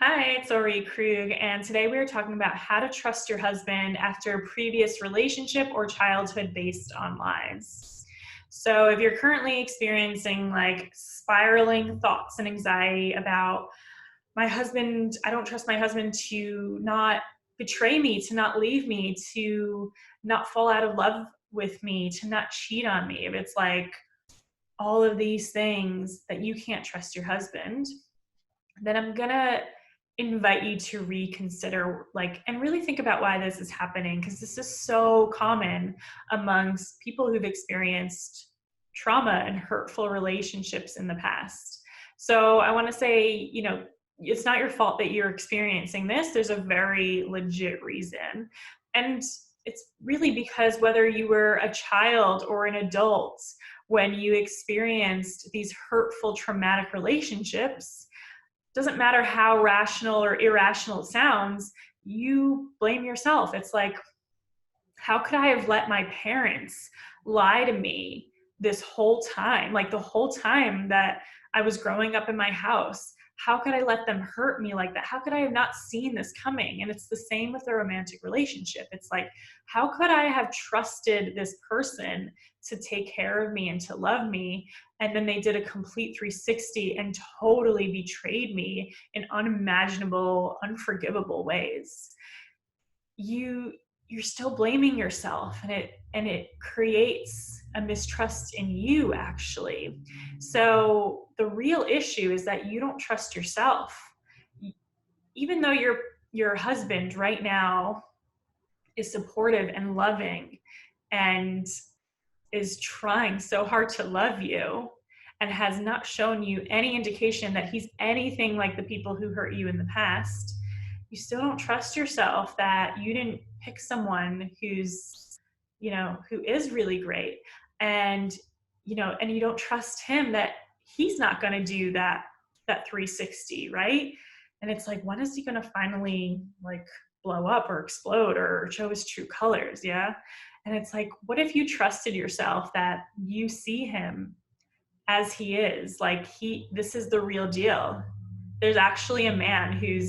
Hi, it's Orit Krug, and today we are talking about how to trust your husband after a previous relationship or childhood based on lies. So, if you're currently experiencing like spiraling thoughts and anxiety about my husband, I don't trust my husband to not betray me, to not leave me, to not fall out of love with me, to not cheat on me, if it's like all of these things that you can't trust your husband, then I'm gonna invite you to reconsider and really think about why this is happening, because this is so common amongst people who've experienced trauma and hurtful relationships in the past. So I want to say, it's not your fault that you're experiencing this. There's a very legit reason. And it's really because whether you were a child or an adult, when you experienced these hurtful, traumatic relationships, doesn't matter how rational or irrational it sounds, you blame yourself. It's like, how could I have let my parents lie to me this whole time? Like the whole time that I was growing up in my house, how could I let them hurt me like that? How could I have not seen this coming? And it's the same with a romantic relationship. It's like, how could I have trusted this person to take care of me and to love me? And then they did a complete 360 and totally betrayed me in unimaginable, unforgivable ways. You're still blaming yourself, and it creates a mistrust in you, actually. So the real issue is that you don't trust yourself. Even though your husband right now is supportive and loving and is trying so hard to love you and has not shown you any indication that he's anything like the people who hurt you in the past, you still don't trust yourself that you didn't pick someone who is really great. And, and you don't trust him that he's not going to do that 360, right? And it's like, when is he going to finally blow up or explode or show his true colors? Yeah. And it's like, what if you trusted yourself that you see him as he is? This is the real deal. There's actually a man who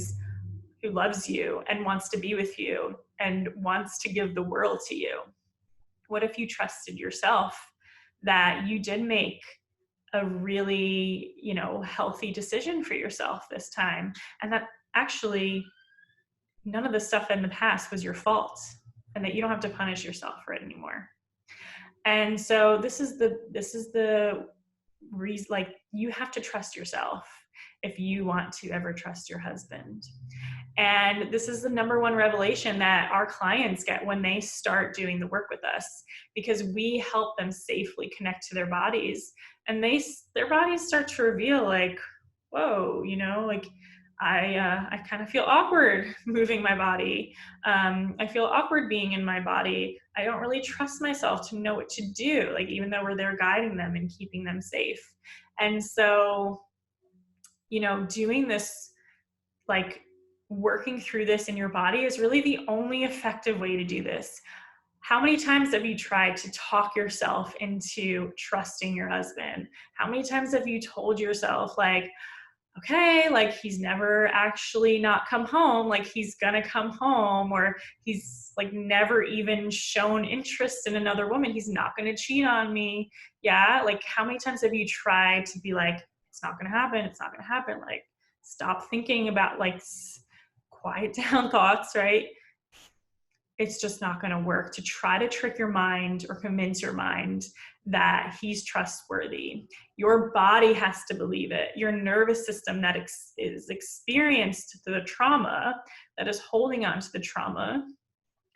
loves you and wants to be with you and wants to give the world to you. What if you trusted yourself that you did make a really, healthy decision for yourself this time, and that actually none of the stuff in the past was your fault, and that you don't have to punish yourself for it anymore. And so this is the reason, you have to trust yourself if you want to ever trust your husband. And this is the number one revelation that our clients get when they start doing the work with us, because we help them safely connect to their bodies, and their bodies start to reveal whoa, I kind of feel awkward moving my body. I feel awkward being in my body. I don't really trust myself to know what to do, even though we're there guiding them and keeping them safe. And so, doing this, working through this in your body is really the only effective way to do this. How many times have you tried to talk yourself into trusting your husband? How many times have you told yourself, okay, he's never actually not come home, he's gonna come home, or he's never even shown interest in another woman, he's not gonna cheat on me? Yeah, how many times have you tried to be it's not gonna happen, it's not gonna happen, stop thinking about quiet down thoughts, right? It's just not going to work to try to trick your mind or convince your mind that he's trustworthy. Your body has to believe it. Your nervous system that is experienced the trauma, that is holding on to the trauma,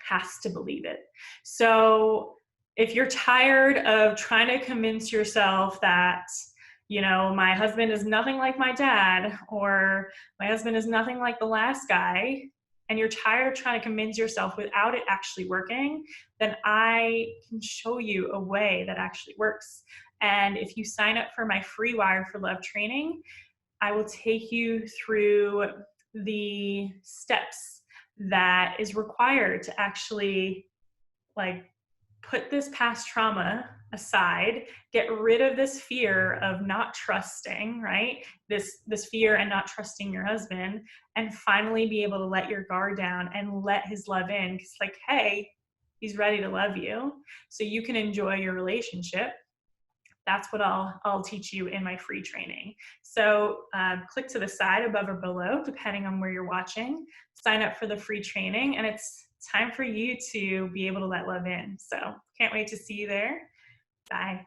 has to believe it. So if you're tired of trying to convince yourself that, my husband is nothing like my dad, or my husband is nothing like the last guy, and you're tired of trying to convince yourself without it actually working, then I can show you a way that actually works. And if you sign up for my free Wired for Love training, I will take you through the steps that is required to actually put this past trauma aside, get rid of this fear of not trusting, right? This fear and not trusting your husband, and finally be able to let your guard down and let his love in. Cause like, hey, he's ready to love you. So you can enjoy your relationship. That's what I'll teach you in my free training. So click to the side above or below, depending on where you're watching, sign up for the free training, and it's time for you to be able to let love in. So can't wait to see you there. Bye.